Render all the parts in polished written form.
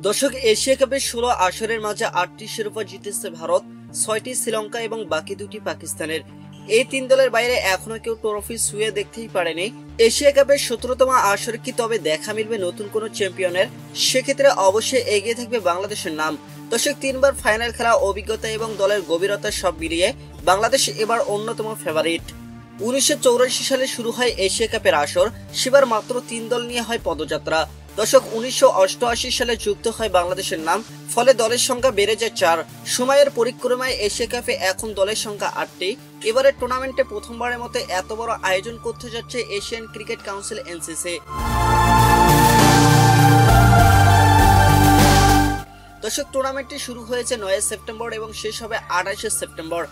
দর্শক, এশিয়া কাপের 16 আসরের মাঝে 8টি শিরোপা জিতেছে ভারত, 6টি শ্রীলঙ্কা এবং বাকি 2টি পাকিস্তানের। এই 3 দলের বাইরে এখনো কেউ ট্রফি ছুঁয়ে দেখতেই পারেনি। এশিয়া কাপের 17তম আসরে কি তবে দেখা মিলবে নতুন কোনো চ্যাম্পিয়নের? সেক্ষেত্রে অবশ্যই এগিয়ে থাকবে বাংলাদেশের নাম। দর্শক, 3বার ফাইনাল খেলা, অভিজ্ঞতা এবং দলের গভীরতা সব মিলিয়ে বাংলাদেশ এবার অন্যতম ফেভারিট। 1984 সালে শুরু হয় এশিয়া কাপের আসর, সেবার মাত্র 3 দল নিয়ে হয় পদযাত্রা। দর্শক, 1988 সালে যুক্ত হয় বাংলাদেশের নাম, ফলে দলের সংখ্যা বেড়ে যায় 4। সময়ের পরিক্রমায় এশিয়া কাপে এখন দলের সংখ্যা 8টি। এবারে টুর্নামেন্টে প্রথমবারের মতো এত বড় আয়োজন করতে যাচ্ছে এশিয়ান ক্রিকেট কাউন্সিল এনসিসি। দর্শক, টুর্নামেন্টটি শুরু হয়েছে 9 সেপ্টেম্বর এবং শেষ হবে 28 সেপ্টেম্বর।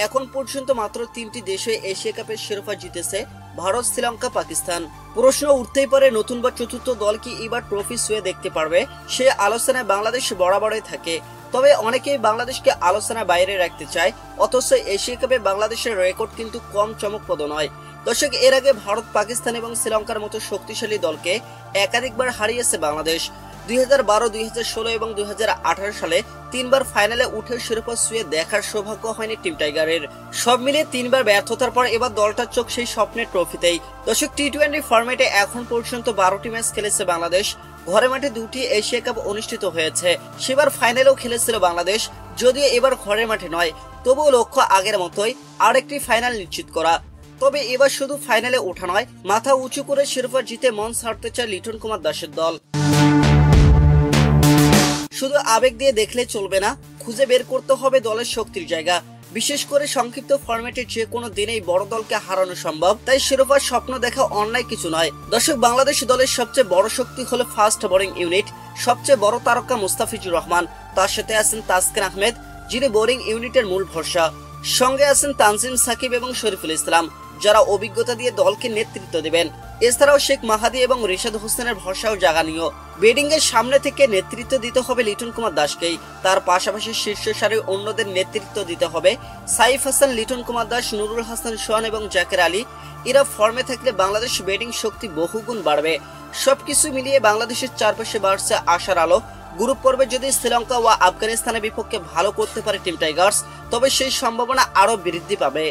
এখন পর্যন্ত মাত্র 3টি দেশে এশিয়া কাপের শিরোপা জিতেছে, ভারত, শ্রীলঙ্কা, পাকিস্তান। প্রশ্ন উঠতেই পারে, নতুন বা চতুর্থ দল কি এবার ট্রফি ছুঁয়ে দেখতে পারবে? সে আলোচনায় বাংলাদেশ বরাবরই থাকে, তবে অনেকেই বাংলাদেশকে আলোচনার বাইরে রাখতে চায়। অথচ এশিয়া কাপে বাংলাদেশের রেকর্ড কিন্তু কম চমকপ্রদ নয়। দর্শক, এর আগে ভারত, পাকিস্তান এবং শ্রীলঙ্কার মতো শক্তিশালী দলকে একাধিকবার হারিয়েছে বাংলাদেশ। 2012, 2016 এবং 2018 সালে 3বার ফাইনালে উঠে শিরোপা ছুঁয়ে দেখার সৌভাগ্য হয়নি টিম টাইগারের। সব মিলিয়ে 3বার ব্যর্থতার পর এবার দলটার চোখ সেই স্বপ্নের ট্রফিতেই। দর্শক, টি20 ফরম্যাটে এখন পর্যন্ত 12টি ম্যাচ খেলেছে বাংলাদেশ। ঘরে মাঠে 2টি এশিয়া কাপ অনুষ্ঠিত হয়েছে, সেবার ফাইনালেও খেলেছিল বাংলাদেশ। যদিও এবার ঘরের মাঠে নয়, তবুও লক্ষ্য আগের মতোই, আরেকটি ফাইনাল নিশ্চিত করা। তবে এবার শুধু ফাইনালে ওঠা নয়, মাথা উঁচু করে শিরোপা জিতে মন ছাড়তে চায় লিটন কুমার দাসের দল। শুধু আবেগ দিয়ে দেখলে চলবে না, খুঁজে বের করতে হবে দলের শক্তির জায়গা। বিশেষ করে সংক্ষিপ্ত ফরম্যাটে যে কোনো দিনেই বড় দলকে হারানো সম্ভব, তাই শিরোপার স্বপ্ন দেখা অন্যায় কিছু নয়। দর্শক, বাংলাদেশ দলের সবচেয়ে বড় শক্তি হলো ফাস্ট বোলিং ইউনিট। সবচেয়ে বড় তারকা মুস্তাফিজুর রহমান, তার সাথে আছেন তাসকিন আহমেদ, যিনি বোলিং ইউনিটের মূল ভরসা। সঙ্গে আছেন তানজিম সাকিব এবং শরীফুল ইসলাম, যারা অভিজ্ঞতা দিয়ে দলকে নেতৃত্ব দেবেন। এছাড়াও শেখ মাহাদি এবং রিশাদ হোসেনের ভরসাও জাগানীয়। ব্যাটিং এর সামনে থেকে নেতৃত্ব দিতে হবে লিটন কুমার দাসকেই, তার পাশাপাশি শীর্ষ সারির অন্যদের নেতৃত্ব দিতে হবে সাইফ হাসান, লিটন কুমার দাস, নুরুল হাসান সোহান এবং জাকের আলী। এরা ফর্মে থাকলে বাংলাদেশ ব্যাটিং শক্তি বহুগুণ বাড়বে। সবকিছু মিলিয়ে বাংলাদেশের চারপাশে বাড়ছে আশার আলো। গ্রুপ পর্বে যদি শ্রীলঙ্কা ও আফগানিস্তানের বিপক্ষে ভালো করতে পারে টিম টাইগার্স, তবে সেই সম্ভাবনা আরো বৃদ্ধি পাবে।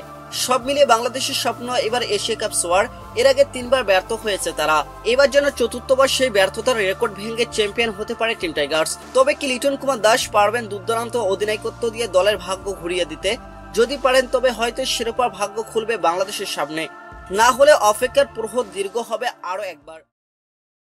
সব মিলিয়ে বাংলাদেশের স্বপ্ন এবার এশিয়া কাপ ছোঁয়ার। এর আগে 3বার ব্যর্থ হয়েছে তারা, এবার যেন চতুর্থবার সেই ব্যর্থতার রেকর্ড ভেঙে চ্যাম্পিয়ন হতে পারে টিম টাইগার্স। তবে কি লিটন কুমার দাস পারবেন দুর্দান্ত অধিনায়কত্ব দিয়ে দলের ভাগ্য ঘুরিয়ে দিতে? যদি পারেন তবে হয়তো শিরোপার ভাগ্য খুলবে বাংলাদেশের সামনে, না হলে অপেক্ষার প্রহর দীর্ঘ হবে আরো একবার।